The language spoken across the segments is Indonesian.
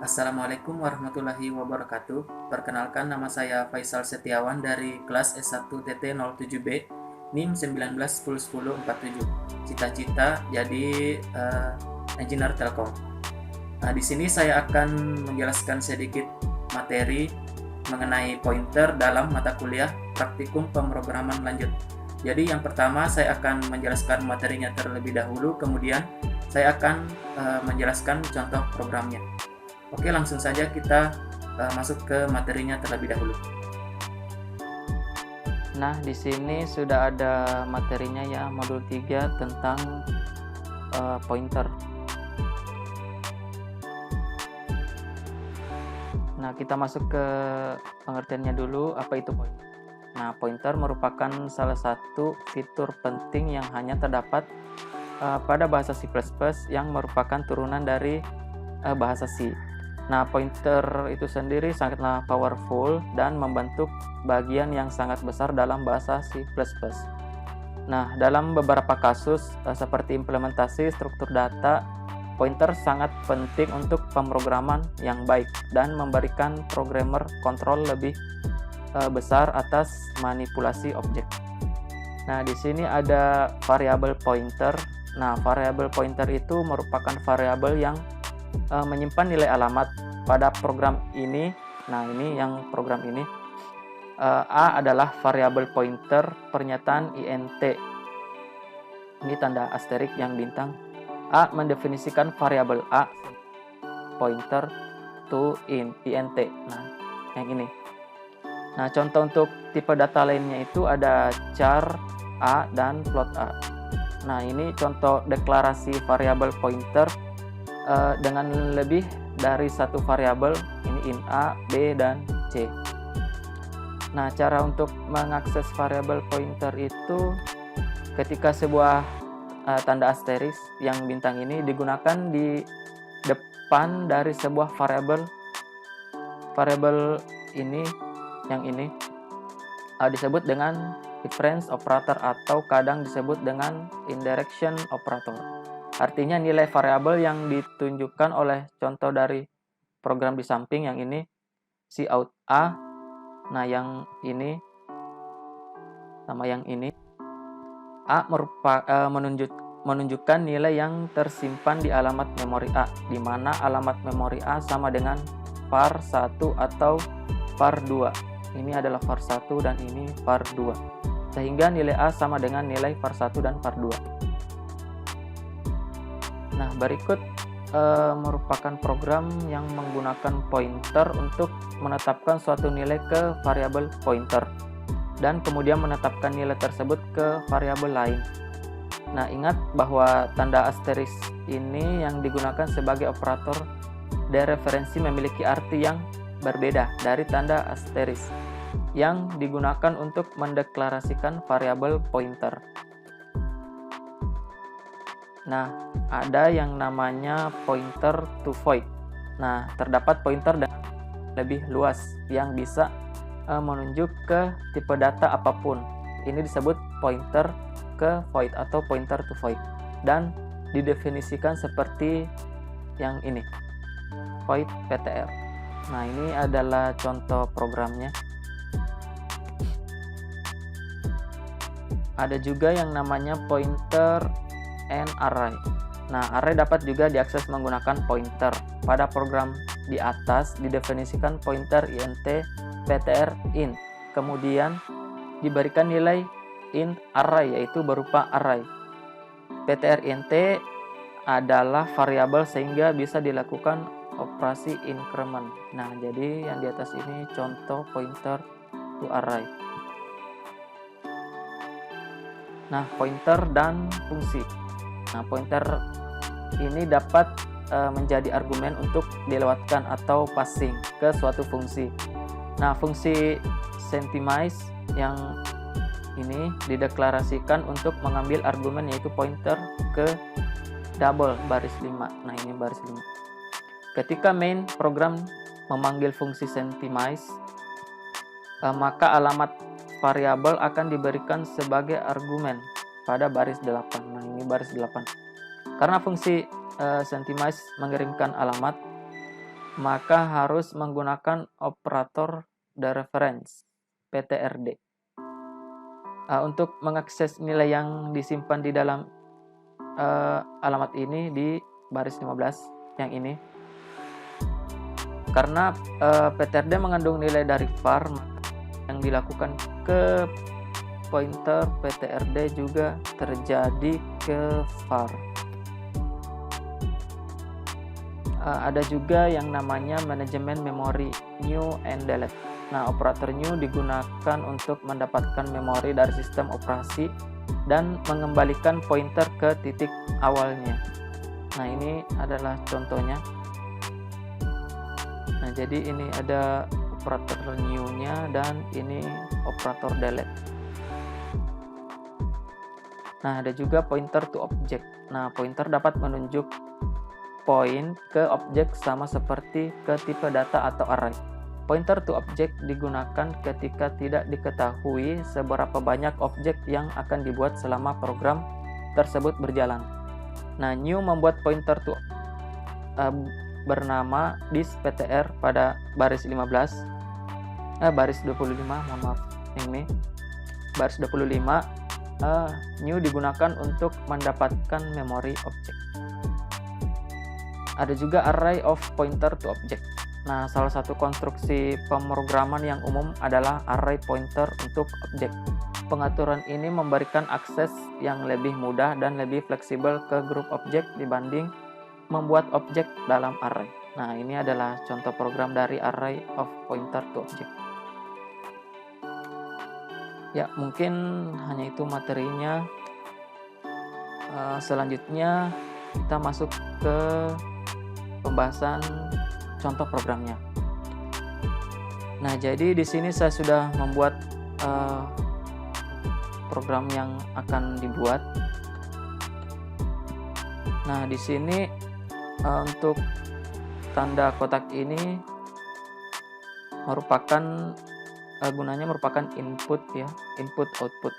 Assalamualaikum warahmatullahi wabarakatuh. Perkenalkan, nama saya Faisal Setiawan dari kelas S1 TT07B NIM 19101047. Cita-cita jadi engineer Telkom. Nah, di sini saya akan menjelaskan sedikit materi mengenai pointer dalam mata kuliah praktikum pemrograman lanjut. Jadi yang pertama saya akan menjelaskan materinya terlebih dahulu, kemudian saya akan menjelaskan contoh programnya. Oke, langsung saja kita masuk ke materinya terlebih dahulu. Nah, di sini sudah ada materinya ya, modul 3 tentang pointer. Nah, kita masuk ke pengertiannya dulu, apa itu pointer. Nah, pointer merupakan salah satu fitur penting yang hanya terdapat pada bahasa C++ yang merupakan turunan dari bahasa C. Nah, pointer itu sendiri sangatlah powerful dan membentuk bagian yang sangat besar dalam bahasa C++. Nah, dalam beberapa kasus seperti implementasi struktur data, pointer sangat penting untuk pemrograman yang baik dan memberikan programmer kontrol lebih besar atas manipulasi objek. Nah, di sini ada variabel pointer. Nah, variabel pointer itu merupakan variabel yang menyimpan nilai alamat pada program ini. Nah, ini yang program ini A adalah variabel pointer pernyataan int. Ini tanda asterik yang bintang. A mendefinisikan variabel A pointer to int. Nah, yang ini. Nah, contoh untuk tipe data lainnya itu ada char A dan float A. Nah, ini contoh deklarasi variabel pointer dengan lebih dari satu variabel, ini int A, B, dan C. Nah, cara untuk mengakses variabel pointer itu ketika sebuah tanda asteris yang bintang ini digunakan di depan dari sebuah variabel ini, yang ini disebut dengan difference operator atau kadang disebut dengan indirection operator. Artinya nilai variabel yang ditunjukkan oleh contoh dari program di samping yang ini cout A. Nah, yang ini sama yang ini A menunjukkan nilai yang tersimpan di alamat memori A, di mana alamat memori A sama dengan var 1 atau var 2. Ini adalah var 1 dan ini var 2. Sehingga nilai A sama dengan nilai var 1 dan var 2. Nah, berikut merupakan program yang menggunakan pointer untuk menetapkan suatu nilai ke variabel pointer dan kemudian menetapkan nilai tersebut ke variabel lain. Nah, ingat bahwa tanda asteris ini yang digunakan sebagai operator dereferensi memiliki arti yang berbeda dari tanda asteris yang digunakan untuk mendeklarasikan variabel pointer. Nah, ada yang namanya pointer to void. Nah, terdapat pointer dengan lebih luas yang bisa menunjuk ke tipe data apapun. Ini disebut pointer ke void atau pointer to void dan didefinisikan seperti yang ini, void ptr. Nah, ini adalah contoh programnya. Ada juga yang namanya pointer and array. Nah, array dapat juga diakses menggunakan pointer. Pada program di atas didefinisikan pointer int ptr int. Kemudian diberikan nilai int array, yaitu berupa array. Ptr int adalah variabel sehingga bisa dilakukan operasi increment. Nah, jadi yang di atas ini contoh pointer to array. Nah, pointer dan fungsi. Nah, pointer ini dapat menjadi argumen untuk dilewatkan atau passing ke suatu fungsi. Nah, fungsi sentimize yang ini dideklarasikan untuk mengambil argumen yaitu pointer ke double baris 5. Nah, ini baris 5. Ketika main program memanggil fungsi sentimize, maka alamat variabel akan diberikan sebagai argumen pada baris 8. Nah, ini baris 8. Karena fungsi sentimize mengirimkan alamat, maka harus menggunakan operator dereference PTRD. Untuk mengakses nilai yang disimpan di dalam alamat ini di baris 15 yang ini. Karena PTRD mengandung nilai dari var, yang dilakukan ke pointer PTRD juga terjadi ke var. Ada juga yang namanya manajemen memori new and delete. Nah, operator new digunakan untuk mendapatkan memori dari sistem operasi dan mengembalikan pointer ke titik awalnya. Nah, ini adalah contohnya. Nah, jadi ini ada operator new-nya dan ini operator delete. Nah, ada juga pointer to object. Nah, pointer dapat menunjuk poin ke objek sama seperti ke tipe data atau array. Pointer to object digunakan ketika tidak diketahui seberapa banyak objek yang akan dibuat selama program tersebut berjalan. Nah, new membuat pointer to bernama disptr pada baris 25, mohon maaf, ini baris 25. New digunakan untuk mendapatkan memori objek. Ada juga array of pointer to object. Nah, salah satu konstruksi pemrograman yang umum adalah array pointer untuk objek. Pengaturan ini memberikan akses yang lebih mudah dan lebih fleksibel ke grup objek dibanding membuat objek dalam array. Nah, ini adalah contoh program dari array of pointer to object. Ya, mungkin hanya itu materinya. Selanjutnya kita masuk ke pembahasan contoh programnya. Nah, jadi di sini saya sudah membuat program yang akan dibuat. Nah, di sini untuk tanda kotak ini merupakan gunanya merupakan input ya, input output.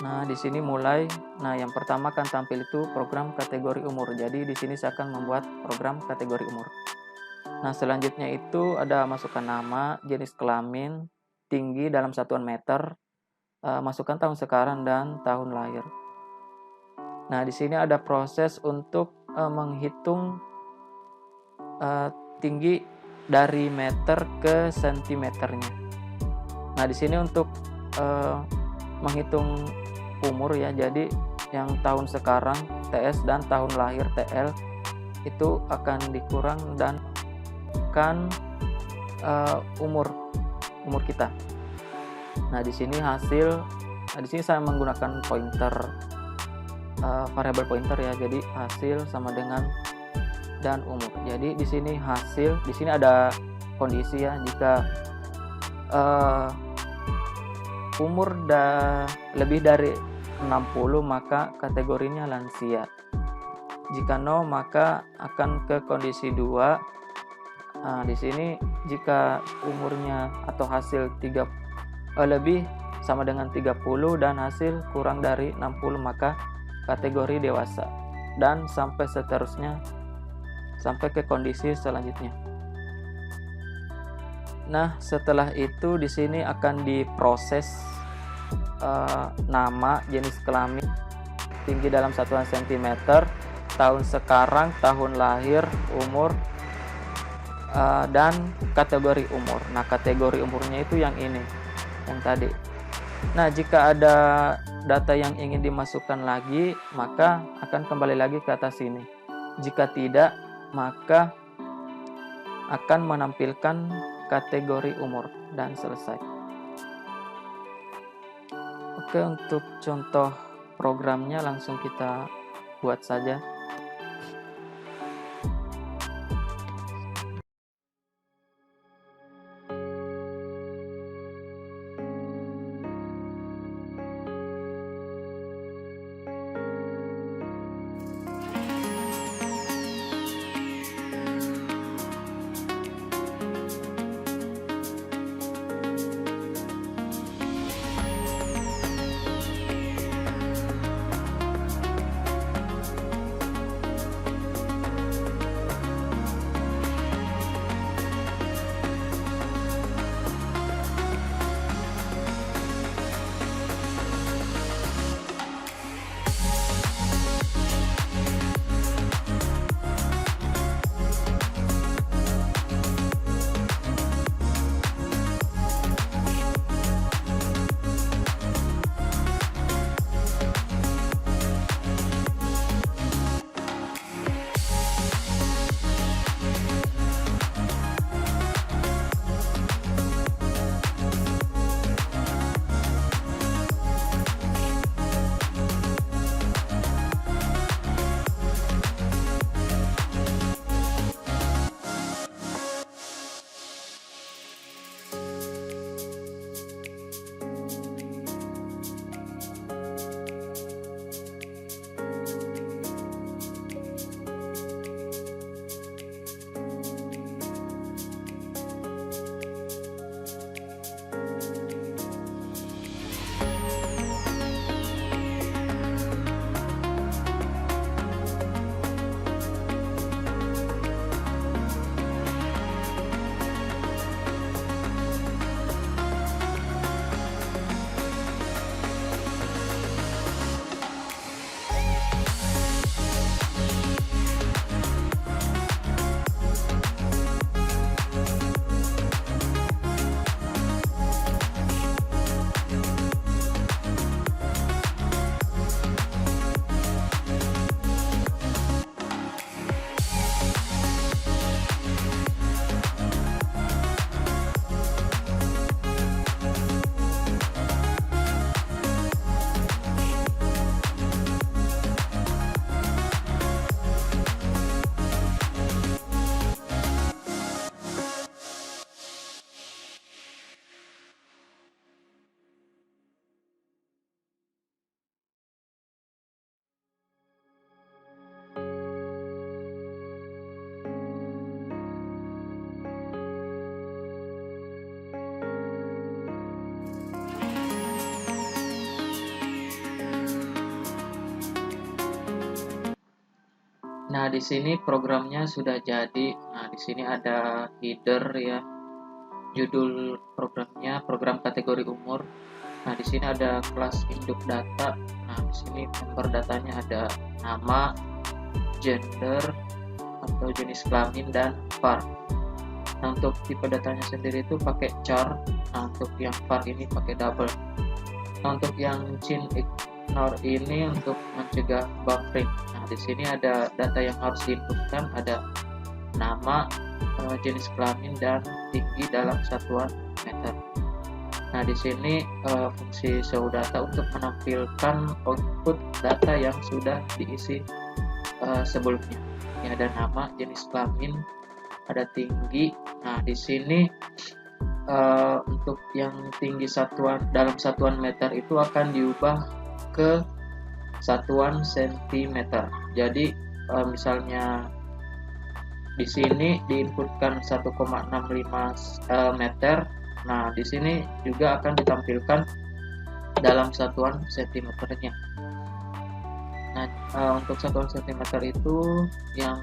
Nah, di sini mulai. Nah, yang pertama akan tampil itu program kategori umur. Jadi di sini saya akan membuat program kategori umur. Nah, selanjutnya itu ada masukkan nama, jenis kelamin, tinggi dalam satuan meter, masukkan tahun sekarang dan tahun lahir. Nah, di sini ada proses untuk menghitung tinggi dari meter ke sentimeternya. Nah, di sini untuk menghitung umur ya, jadi yang tahun sekarang TS dan tahun lahir TL itu akan dikurang dan akan umur kita. Nah, di sini di sini saya menggunakan pointer variabel pointer ya, jadi hasil sama dengan dan umur. Jadi di sini hasil, di sini ada kondisi ya, jika umur lebih dari 60 maka kategorinya lansia. Jika no maka akan ke kondisi 2. Nah, di sini jika umurnya atau hasil lebih sama dengan 30 dan hasil kurang dari 60 maka kategori dewasa, dan sampai seterusnya sampai ke kondisi selanjutnya. Nah, setelah itu di sini akan diproses nama, jenis kelamin, tinggi dalam satuan sentimeter, tahun sekarang, tahun lahir, umur, dan kategori umur. Nah, kategori umurnya itu yang ini, yang tadi. Nah, jika ada data yang ingin dimasukkan lagi, maka akan kembali lagi ke atas sini. Jika tidak, maka akan menampilkan kategori umur dan selesai. Oke, untuk contoh programnya langsung kita buat saja. Nah, di sini programnya sudah jadi. Nah, di sini ada header ya, judul programnya, program kategori umur. Nah, di sini ada kelas induk data. Nah, di sini member datanya ada nama, gender atau jenis kelamin, dan var. Nah, untuk tipe datanya sendiri itu pakai char. Nah, untuk yang var ini pakai double. Nah, untuk yang chain ignore ini untuk mencegah buffering. Nah, di sini ada data yang harus diinputkan, ada nama, jenis kelamin, dan tinggi dalam satuan meter. Nah, di sini fungsi show data untuk menampilkan output data yang sudah diisi sebelumnya. Ini ada nama, jenis kelamin, ada tinggi. Nah, di sini untuk yang tinggi satuan dalam satuan meter itu akan diubah ke satuan sentimeter. Jadi misalnya di sini diinputkan 1,65 meter. Nah, di sini juga akan ditampilkan dalam satuan sentimeternya. Nah, untuk satuan sentimeter itu yang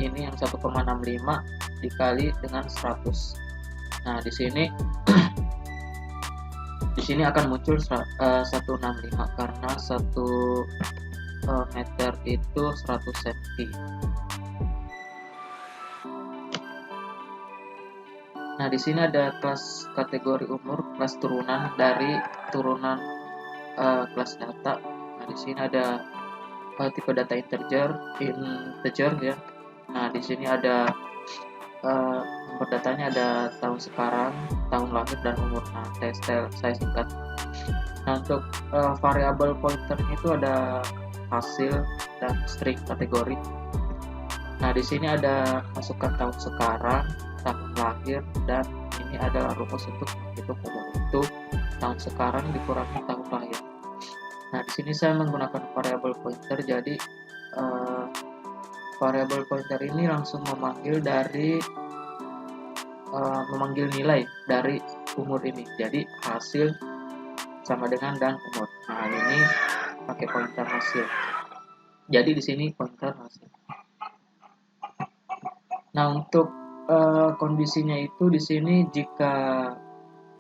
ini yang 1,65 dikali dengan 100. Nah, di sini akan muncul 165 karena 1 meter itu 100 cm. Nah, di sini ada kelas kategori umur, kelas turunan dari turunan kelas data. Nah, di sini ada tipe data integer ya. Nah, di sini ada nomor datanya, ada tahun sekarang, tahun lahir, dan umur. Nah, saya singkat. Nah, untuk variabel pointernya itu ada hasil dan string kategori. Nah, di sini ada masukkan tahun sekarang, tahun lahir, dan ini adalah rumus untuk menghitung umur itu tahun sekarang dikurangi tahun lahir. Nah, di sini saya menggunakan variabel pointer, jadi variabel pointer ini langsung memanggil nilai dari umur ini. Jadi hasil sama dengan dan umur. Nah, ini pakai pointer hasil. Jadi di sini pointer hasil. Nah, untuk kondisinya itu di sini jika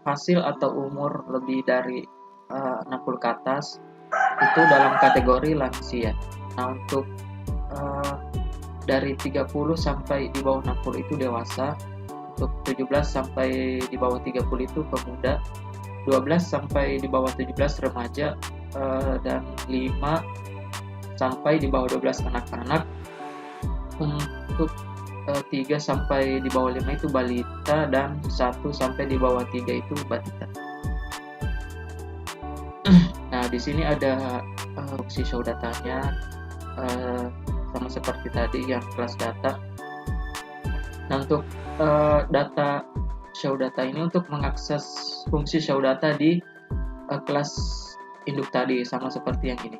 hasil atau umur lebih dari 60 ke atas itu dalam kategori lansia. Nah, untuk dari 30 sampai di bawah 60 itu dewasa, untuk 17 sampai di bawah 30 itu pemuda, 12 sampai di bawah 17 remaja, dan 5 sampai di bawah 12 anak-anak. Untuk 3 sampai di bawah 5 itu balita, dan 1 sampai di bawah 3 itu batita. Nah, di sini ada fungsi show datanya, sama seperti tadi yang kelas data. Nah, untuk data show data ini untuk mengakses fungsi show data di kelas induk tadi, sama seperti yang ini,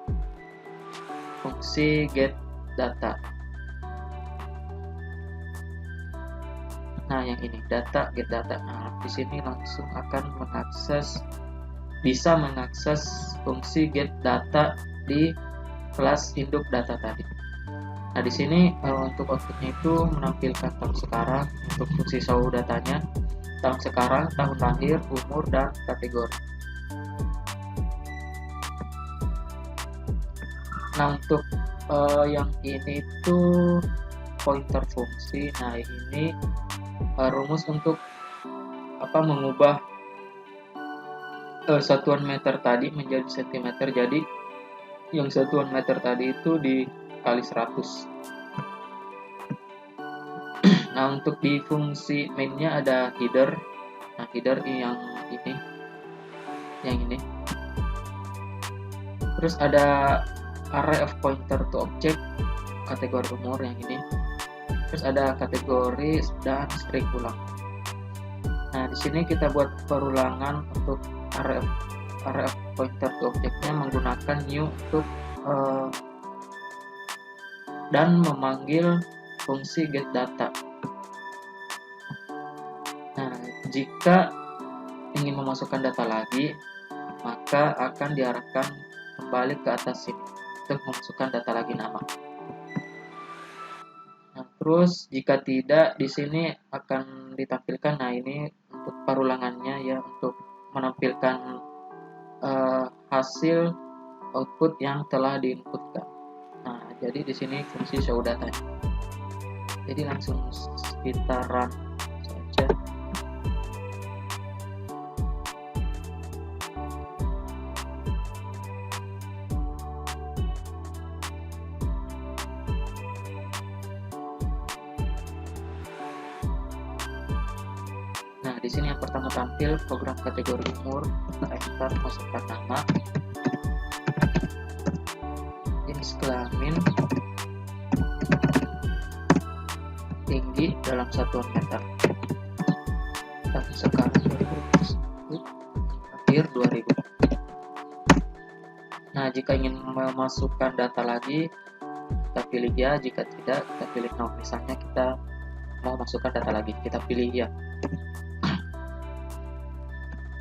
fungsi get data. Nah, yang ini data get data. Nah, di sini langsung akan bisa mengakses fungsi get data di kelas induk data tadi. Nah, di sini untuk outputnya itu menampilkan tahun sekarang, untuk fungsi show datanya tahun sekarang, tahun lahir, umur, dan kategori. Nah, untuk yang ini itu pointer fungsi. Nah, ini rumus untuk mengubah satuan meter tadi menjadi sentimeter. Jadi yang satuan meter tadi itu dikali 100. Nah, untuk di fungsi mainnya ada header. Nah, header yang ini. Terus ada array of pointer to object, kategori umur yang ini. Terus ada kategori dan string ulang. Nah, di sini kita buat perulangan untuk array of pointer to object-nya menggunakan new untuk dan memanggil fungsi get data. Nah, jika ingin memasukkan data lagi, maka akan diarahkan kembali ke atas sini untuk memasukkan data lagi nama. Terus jika tidak, di sini akan ditampilkan. Nah, ini untuk parulangannya ya, untuk menampilkan hasil output yang telah diinputkan. Nah, jadi di sini fungsi show data. Jadi langsung kita run saja. Nah, di sini yang pertama tampil program kategori umur, kita enter, masukkan nama, jenis kelamin, tinggi dalam satuan meter, tahun sekarang 2021, akhir 2000. Nah, jika ingin memasukkan data lagi, kita pilih ya, jika tidak, kita pilih no. Misalnya kita mau masukkan data lagi, kita pilih ya.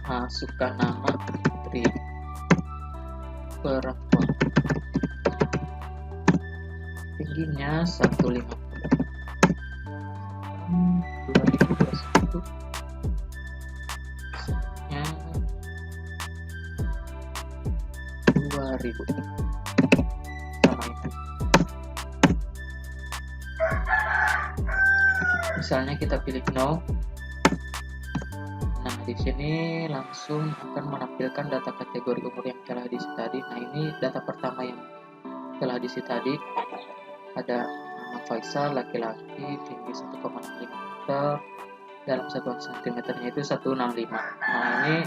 Masukkan nama putri, perempuan, tingginya 150, 2021, nya 2000, sama itu. Misalnya kita pilih no. Nah, di sini langsung akan menampilkan data kategori umur yang telah diisi tadi. Nah, ini data pertama yang telah diisi tadi. Ada nama Faisal, laki-laki, tinggi 1,65 meter, dalam satuan sentimeternya itu 165. Nah, ini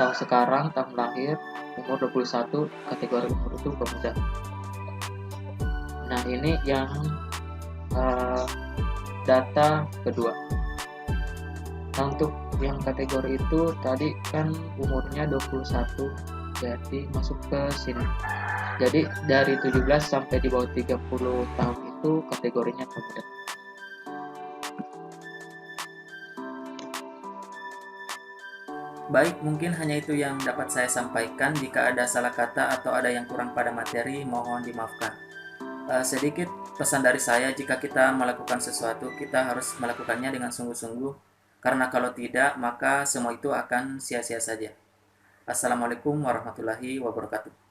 tahun sekarang, tahun lahir, umur 21, kategori umur itu pemuda. Nah, ini yang data kedua. Nah, untuk yang kategori itu tadi kan umurnya 21, jadi masuk ke sini. Jadi dari 17 sampai di bawah 30 tahun itu kategorinya pemuda. Baik, mungkin hanya itu yang dapat saya sampaikan. Jika ada salah kata atau ada yang kurang pada materi, mohon dimaafkan. Sedikit pesan dari saya, jika kita melakukan sesuatu, kita harus melakukannya dengan sungguh-sungguh, karena kalau tidak, maka semua itu akan sia-sia saja. Assalamualaikum warahmatullahi wabarakatuh.